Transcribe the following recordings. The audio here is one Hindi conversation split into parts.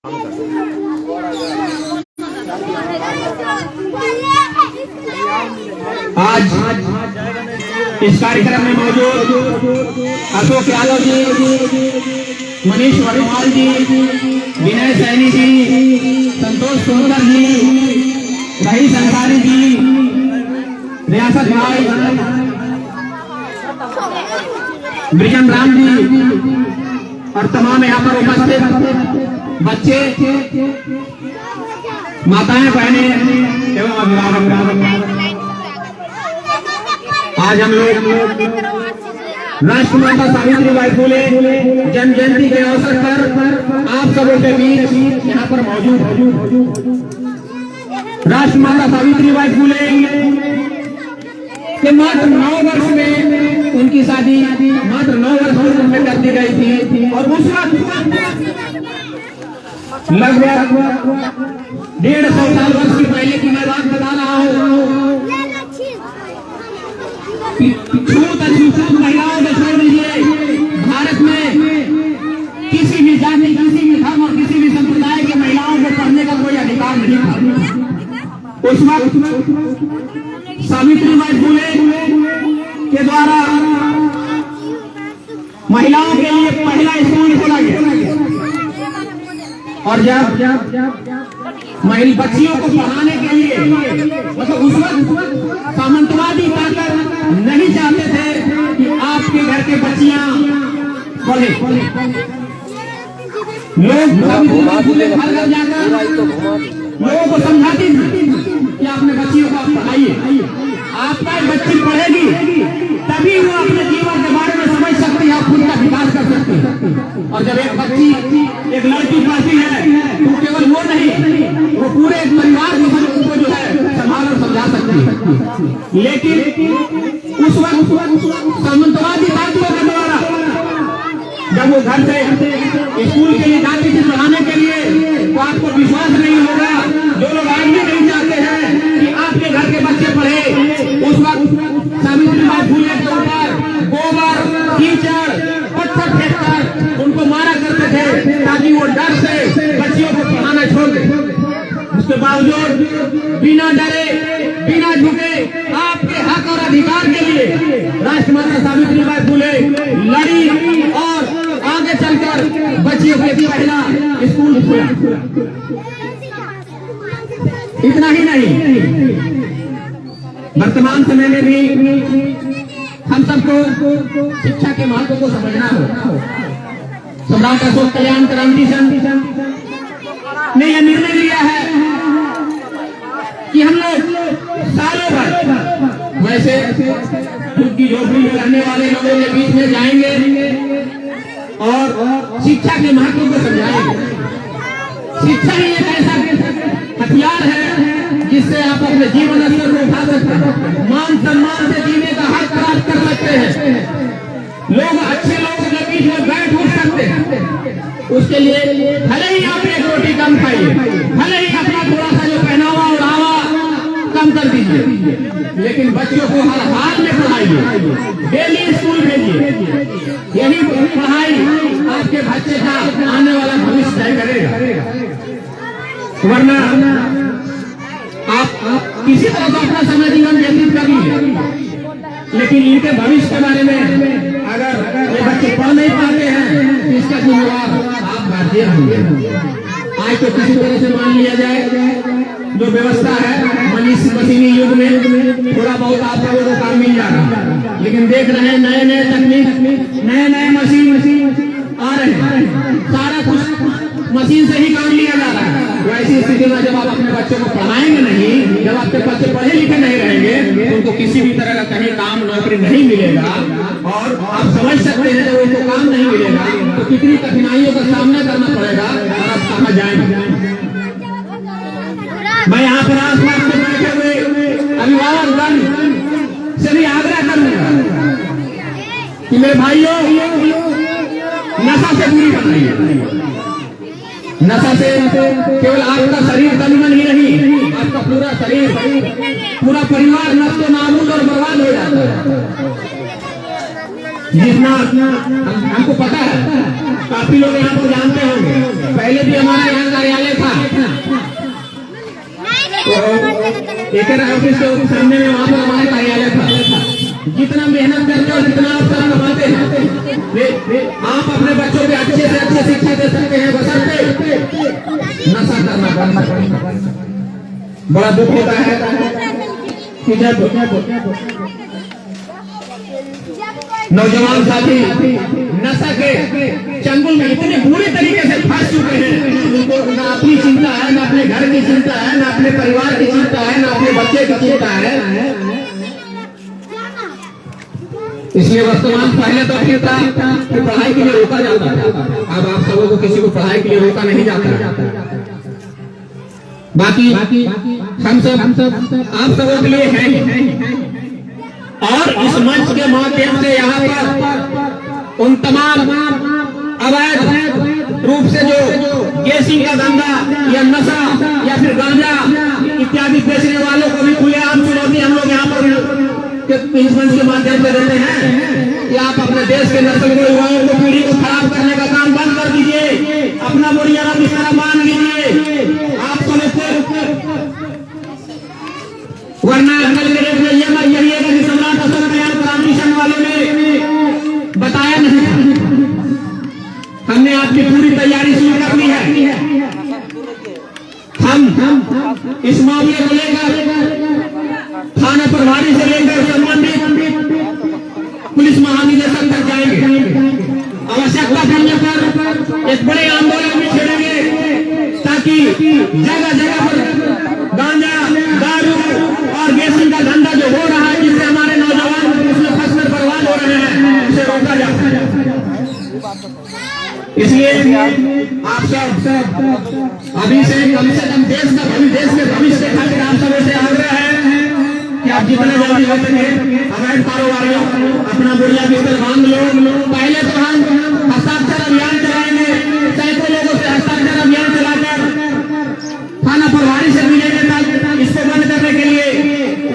आज इस कार्यक्रम में मौजूद अशोक यादव जी, मनीष वर्माल जी, विनय सैनी जी, संतोष सुंदर जी, रईस अंसारी जी, रियासत भाई, ब्रिजन राम जी और तमाम यहाँ पर उपस्थित बच्चे, माताएं, बहनें एवं अभिभावक, आज हम लोग राष्ट्रमाता सावित्रीबाई फुले जन्म जयंती के अवसर पर आप सबों के बीच यहाँ पर मौजूद हैं। राष्ट्रमाता सावित्रीबाई फुले के मात्र 9 वर्ष में उनकी शादी मात्र 9 वर्ष में कर दी गई थी और उस वक्त लगभग 150 साल वर्ष की पहले की मैं बात बता रहा हूँ। छूत अछूत महिलाओं को छोड़ दीजिए, भारत में किसी भी जाति, किसी भी धर्म और किसी भी संप्रदाय की महिलाओं को पढ़ने का कोई अधिकार नहीं था। उस वक्त सावित्रीबाई फुले के द्वारा महिलाओं के लिए पहला स्कूल खोला गया और जब बच्चियों को पढ़ाने के लिए मतलब उस वक्त सामंतवादी ताकत नहीं चाहते थे कि आपके घर के बच्चियां पढ़े। लोग घर घर जाकर लोगों को समझाती थी कि अपने बच्चियों को आप पढ़ाइए, आपका बच्ची पढ़ेगी तभी वो अपने जीवन के बारे में समझ सकती है, खुद का विकास कर सकती है। और जब एक बच्ची, एक लड़की पढ़ती है तो केवल वो नहीं, वो पूरे एक परिवार को जो है संभाल और समझा सकती है। लेकिन उस वक्त सामंतवादी ताकतों के द्वारा जब वो घर से स्कूल के लिए जाती थी पढ़ाने के लिए, तो आपको विश्वास नहीं होगा, जो लोग आज भी नहीं चाहते हैं कि आपके घर के बच्चे पढ़े, उस वक्त सावित्रीबाई फुले के ऊपर गोबर, कीचड़, पत्थर फेंककर उनको मारा करते थे ताकि वो डर से बच्चियों को पढ़ाना छोड़ दे। उसके बावजूद बिना डरे, बिना झुके आपके हक और अधिकार के लिए राष्ट्रमाता सावित्रीबाई फुले लड़ी और आगे चलकर बच्चियों के लिए पहला स्कूल खोला। इतना ही नहीं, वर्तमान समय में भी हम सबको शिक्षा के महत्व को समझना हो। सम्राट अशोक कल्याण क्रांति संघ ने यह निर्णय लिया है कि हम लोग सालों भर वैसे उनकी झोपड़ी में रहने वाले लोगों के बीच में जाएंगे और शिक्षा के महत्व को समझाएंगे। शिक्षा ही एक ऐसा हथियार है जिससे आप अपने जीवन स्तर को उठा सकते हैं, मान सम्मान से जीने का हक प्राप्त कर सकते हैं, लोग अच्छे लोगों के बीच में बैठ उठ सकते हैं। उसके लिए भले ही आप एक रोटी कम खाइए, भले ही अपना थोड़ा सा जो पहनावा उड़ावा कम कर दीजिए, लेकिन बच्चों को हर हाल में पढ़ाइए, डेली स्कूल भेजिए। यही पढ़ाई आपके बच्चे का आने वाला भविष्य तय करेगा। वरना आप किसी तरह से अपना समय जीवन व्यतीत कर लीजिए, लेकिन इनके भविष्य के बारे में अगर ये बच्चे पढ़ नहीं पाते हैं तो इसका जिम्मेवार आप गार्जियन होंगे। आज तो किसी तरह से मान लिया जाए जो व्यवस्था है मशीनी युग में थोड़ा बहुत आप लोगों को काम मिल जा रहा है, लेकिन देख रहे हैं नए नए तकनीक, नए नए मशीन आ रहे हैं, सारा कुछ मशीन से ही काम लिया जा रहा है। वैसी स्थिति में जब आप अपने बच्चों को पढ़ाएंगे नहीं, जब आपके बच्चे पढ़े लिखे नहीं रहेंगे तो उनको किसी भी तरह का कहीं काम नौकरी नहीं मिलेगा और आप समझ सकते हैं जब उनको काम नहीं मिलेगा तो कितनी कठिनाइयों का सामना करना पड़ेगा और आप कहाँ जाएंगे। मैं यहाँ पर आसपास में बैठे हुए अभिभावकगण से भी आग्रह करूंगा कि मेरे भाइयों, नशा से दूरी बनाइए। नशा से केवल आपका शरीर तन-मन ही नहीं, आपका पूरा शरीर, पूरा परिवार नष्ट नाबूद और बर्बाद हो जाता है। जितना हमको पता है, काफी लोग यहाँ पर जानते होंगे, पहले भी हमारा यहाँ कार्यालय था, तो एक ऑफिस के सामने में वहाँ पर हमारा कार्यालय था। जितना मेहनत करते हो, जितना आप सब कमाते हैं, आप अपने बच्चों को अच्छे से अच्छे शिक्षा दे सकते हैं, बशर्ते नशा करना बंद। बड़ा दुख होता है कि जब नौजवान साथी नशा के चंगुल में इतने बुरे तरीके से फंस चुके हैं, उनको ना अपनी चिंता है, ना अपने घर की चिंता है, ना अपने परिवार की चिंता है, ना अपने बच्चे की चिंता है। इसलिए वर्तमान पहले तो ठीक था कि पढ़ाई के लिए रोका जाता था, अब आप सबों को किसी को पढ़ाई के लिए रोका नहीं जाता। बाकी हम सब आप सबों के लिए है। और इस मंच के माध्यम से यहाँ पर उन तमाम अवैध रूप से जो गेसिंग का धंधा या नशा या फिर गांजा इत्यादि बेचने वालों को भी खुलेआम चुनौती हम लोग यहाँ पर इस मंच के माध्यम से देते हैं कि आप अपने देश के नस्ल को, युवाओं को, पीढ़ी को खराब करने का काम बंद कर दीजिए, अपना बुनियादा निशाना मान लीजिए। आप वरना यही है कि सम्राट अशोक कल्याण क्रांति वाले ने बताया नहीं, हमने आपकी पूरी तैयारी शुरू कर ली है। हम इस मामले को लेकर थाना प्रभारी से लेकर संबंधित पुलिस महानिदेशक तक जाएंगे। आवश्यकता पड़ने पर एक बड़े आंदोलन में छेड़ेंगे ताकि जगह जगह पर गांजा, दारू और गेसिंग का धंधा जो हो रहा है, जिससे हमारे नौजवान उसमें फंसकर बर्बाद हो रहे हैं, उसे रोका जा सके। इसलिए आप सब अभी से कम देश के भविष्य के खातिर आप सबों से आग्रह है कि आप जितना जल्दी हो सके अवैध कारोबारियों अपना बुढ़िया बिस्तर बांध लो। पहले तो हम हस्ताक्षर अभियान चलाएंगे, सैकड़ों लोगों से हस्ताक्षर अभियान चलाकर थाना प्रभारी से मिलेंगे इसको बंद करने के लिए।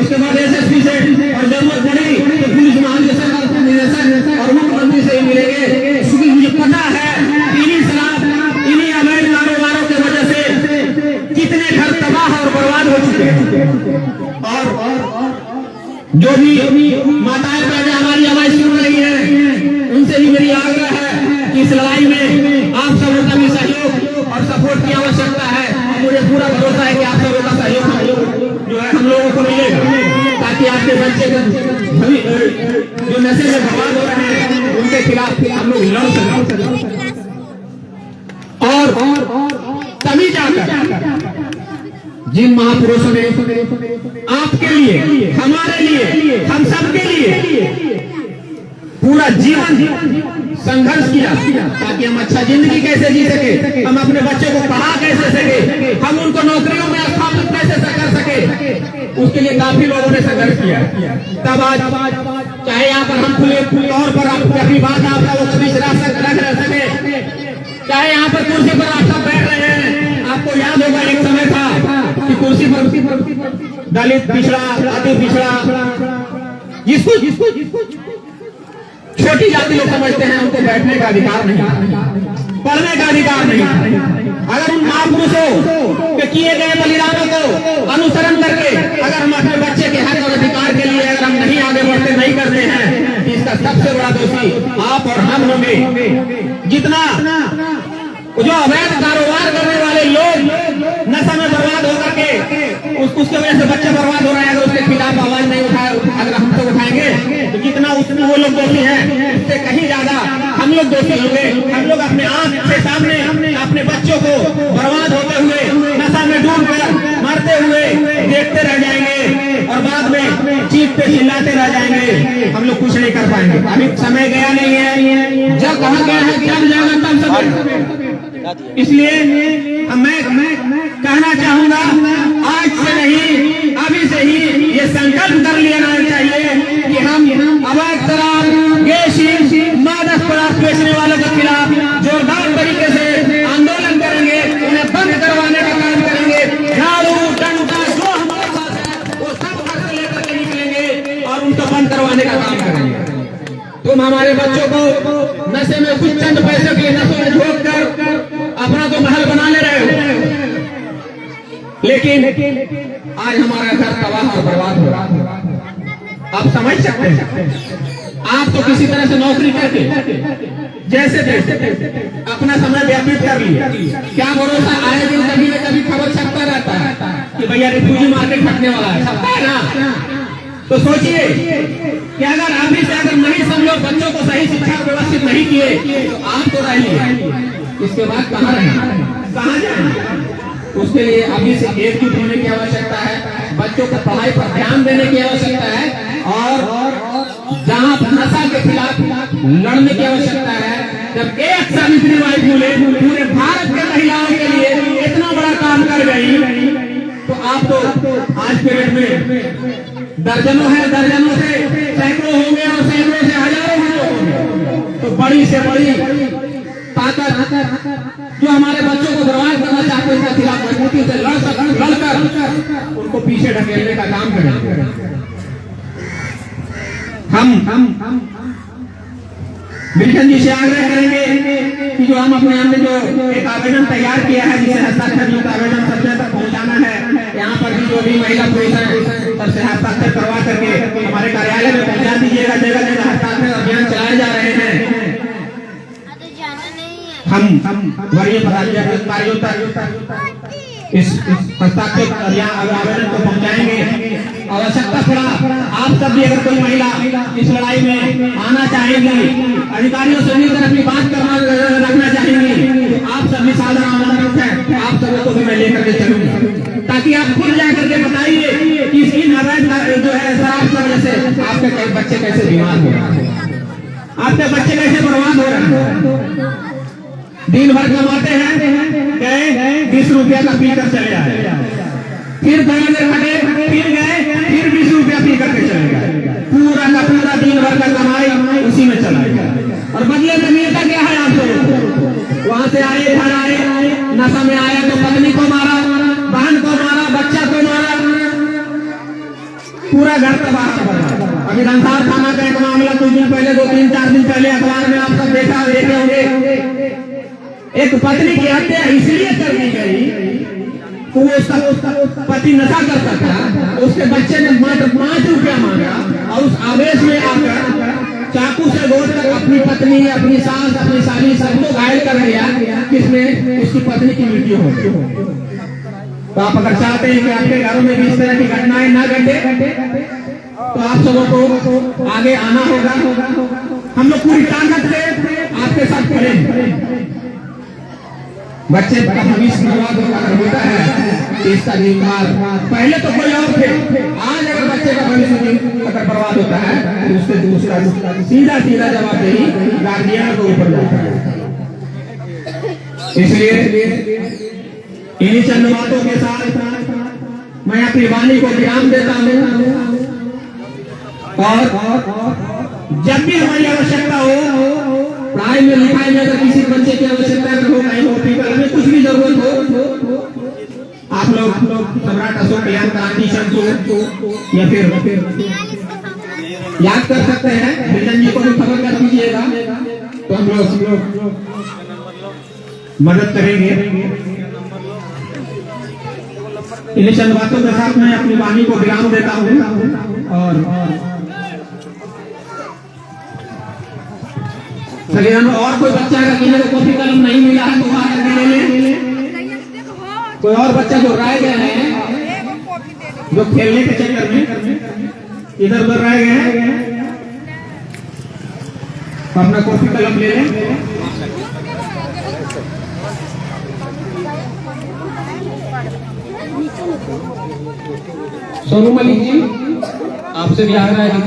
उसके बाद एसएसपी से और जरूरत पड़ी तो पुलिस महानिदेशक और मुख्यमंत्री से ही मिलेंगे, क्योंकि मुझे पता है इन्हीं शराब, इन्हीं अवैध कारोबारों की वजह से कितने घर तबाह और बर्बाद हो चुके हैं। और जो भी माताएं बहनें हमारी आवाज सुन रही है, उनसे भी मेरी आग्रह है कि इस लड़ाई में आप सबों का भी सहयोग और सपोर्ट की आवश्यकता है। मुझे पूरा भरोसा है कि आप सबों का सहयोग जो है हम लोगों को मिलेगा, ताकि आपके बच्चे जो नशे में बर्बाद हो रहे हैं उनके खिलाफ हम लोग लड़ सकें। और तभी जाकर जिन महापुरुषों ने आपके लिए, हमारे लिए, हम सबके लिए पूरा जीवन संघर्ष किया ताकि हम अच्छा जिंदगी कैसे जी सके, हम अपने बच्चों को पढ़ा कैसे सके, हम उनको नौकरियों में स्थापित कैसे कर सके, उसके लिए काफी लोगों ने संघर्ष किया। तब आज चाहे यहाँ पर हम खुले तौर पर अपनी बात आप रख सके, चाहे यहाँ पर कुर्सी पर आप सब बैठ रहे हैं। आपको याद होगा एक समय था कि कुर्सी पर दलित पिछड़ा, अति पिछड़ा, जिसको छोटी जाति लोग समझते हैं, उनको बैठने का अधिकार नहीं, पढ़ने का अधिकार नहीं। अगर उन महापुरुषों के किए गए बलिदानों को अनुसरण करके अगर हम अपने बच्चे के हक और अधिकार के लिए अगर हम नहीं आगे बढ़ते, नहीं करते हैं, तो इसका सबसे बड़ा दोषी आप और हम होंगे। जितना जो अवैध कारोबार करने वाले लोग नशा में बर्बाद होकर के उसके वजह से बच्चे बर्बाद हो रहे हैं, अगर उसके खिलाफ आवाज नहीं उठाए, अगर हम तो उठाएंगे तो जितना उसमें वो लोग दोषी हैं उससे कहीं ज्यादा हम लोग दोषी होंगे। हम लोग अपने आंख के सामने अपने बच्चों को बर्बाद होते हुए, नशा में डूब कर मरते हुए देखते रह जाएंगे और बाद में चीख पे चिल्लाते रह जाएंगे। हम लोग कुछ नहीं कर पाएंगे। अभी समय गया नहीं है, जब कहा गया है जब जाएगा तब सब। इसलिए मैं कहना चाहूंगा, आज से नहीं अभी से ही ये संकल्प कर लेना चाहिए कि हम अवैध शराब, गेसिंग, मादक पदार्थ बेचने वालों के खिलाफ जोरदार तरीके से आंदोलन करेंगे, उन्हें बंद करवाने का काम करेंगे। झाड़ू डंडा जो हमारे पास है वो सब लेकर के निकलेंगे और उनको बंद करवाने का काम करेंगे। तुम हमारे बच्चों लेकिन आज हमारा घर तबाह और बर्बाद हो रहा है। आप समझ सकते हैं, आप तो किसी तरह से नौकरी करके जैसे अपना समय व्यतीत कर लिया। क्या भरोसा, आए दिन कभी न कभी खबर छपता रहता है कि भैया रिफ्यूजी मार्केट फटने वाला है, छपता है ना। तो सोचिए कि अगर अभी से अगर नहीं सब लोग बच्चों को सही शिक्षा व्यवस्थित नहीं किए तो आप तो रहिए, इसके बाद कहाँ रहेंगे, कहाँ जाएंगे। उसके लिए अभी से एकजुट होने की आवश्यकता है, बच्चों को पढ़ाई पर ध्यान देने की आवश्यकता है और जहाँ नशा के खिलाफ लड़ने की आवश्यकता है। जब एक सावित्रीबाई फुले पूरे भारत के महिलाओं के लिए इतना बड़ा काम कर गई, तो आप तो आज के डेट में दर्जनों है, दर्जनों से सैकड़ों होंगे और सैकड़ों से हजारों होंगे। तो बड़ी से बड़ी ताकत जो हमारे बच्चों को बर्बाद करना चाहते हैं, उसके खिलाफ मजबूती से लड़कर उनको पीछे ढकेलने का काम करें। हम मिल्टन जी से आग्रह करेंगे कि जो हम अपने हमने जो एक आवेदन तैयार किया है, जिसे हस्ताक्षर युक्त आवेदन सबसे तक पहुंचाना है, यहाँ पर भी जो भी महिला पुरुष है सबसे हस्ताक्षर करवा करके हमारे कार्यालय में पहुंचा दीजिएगा। जगह जगह हस्ताक्षर अभियान चलाए जा रहे हैं। हम वरीय पदाधिकारियों तक इस हस्ताक्षर आवेदन को पहुंचाएंगे। आवश्यकता पड़ा आप सब भी अगर कोई महिला इस लड़ाई में आना चाहेंगी, अधिकारियों से मिलकर अपनी बात रखना चाहेंगी, तो आप सब भी साधारण आमंत्रित हैं। आप सबों को भी मैं लेकर के चलूंगा, ताकि आप खुद जाकर के बताइए कि इन अवैध जो है शराब की वजह से आपके बच्चे कैसे बीमार हो रहे हैं, आपके बच्चे कैसे बर्बाद हो रहे हैं। दिन भर कमाते हैं, गए 20 रुपया का पीकर चले आए, फिर थोड़ी देर हटे, फिर गए, फिर 20 रुपया पी करके चले गए। पूरा का पूरा दिन भर का कमाई उसी में चला गया। और बदले में मिलता क्या है आपको? वहां से आए, घर आए, नशा में आया तो पत्नी को मारा, बहन को मारा, बच्चा को मारा, पूरा घर तबाह कर। अभी रंसार थाना का एक मामला कुछ दिन पहले, 2-3-4 दिन पहले अखबार में आप सब देखे होंगे। एक पत्नी की हत्या इसलिए कर दी गई तो वो उसका पति नशा करता था, उसके बच्चे ने मात्र 5 रुपया मांगा और उस आवेश में आकर चाकू से गोद कर अपनी पत्नी, अपनी सास, अपनी साली सबको घायल कर दिया, जिसमें उसकी पत्नी की मृत्यु हो गई। तो आप अगर चाहते हैं कि आपके घरों में भी इस तरह की घटनाएं न घटे, तो आप सबों को आगे आना होगा। हम लोग पूरी ताकत से आपके साथ खड़े। बच्चे का भविष्य बर्बाद होता है, इसका जिम्मेदार पहले तो कोई और थे। आज अगर बच्चे का भविष्य अगर बर्बाद होता है तो उससे दूसरा सीधा जवाबदेही गार्जियन के ऊपर जाता है। इसलिए इन्हीं चंद बातों के साथ मैं अपनी वाणी को विराम देता हूँ। और जब भी हमारी आवश्यकता हो, पढ़ाई में लिखाई में अगर किसी बच्चे की आवश्यकता हो, कहीं हॉस्पिटल में कुछ भी जरूरत हो, आप लोग सम्राट अशोक कल्याण क्रांति संघ को या फिर याद कर सकते हैं। मिल्टन जी को भी खबर कर दीजिएगा, तो हम लोग मदद करेंगे। इन चंद बातों के साथ मैं अपनी वाणी को विराम देता हूँ। और और कोई बच्चा अगर किसी को कॉपी कलम नहीं मिला है तो वहां करके ले ले। कोई और बच्चा जो रह गए हैं, जो खेलने के चक्कर में इधर उधर रह गए हैं, तो अपना कॉपी कलम ले लें। सोनू मलिक जी, आपसे भी आग्रह है कि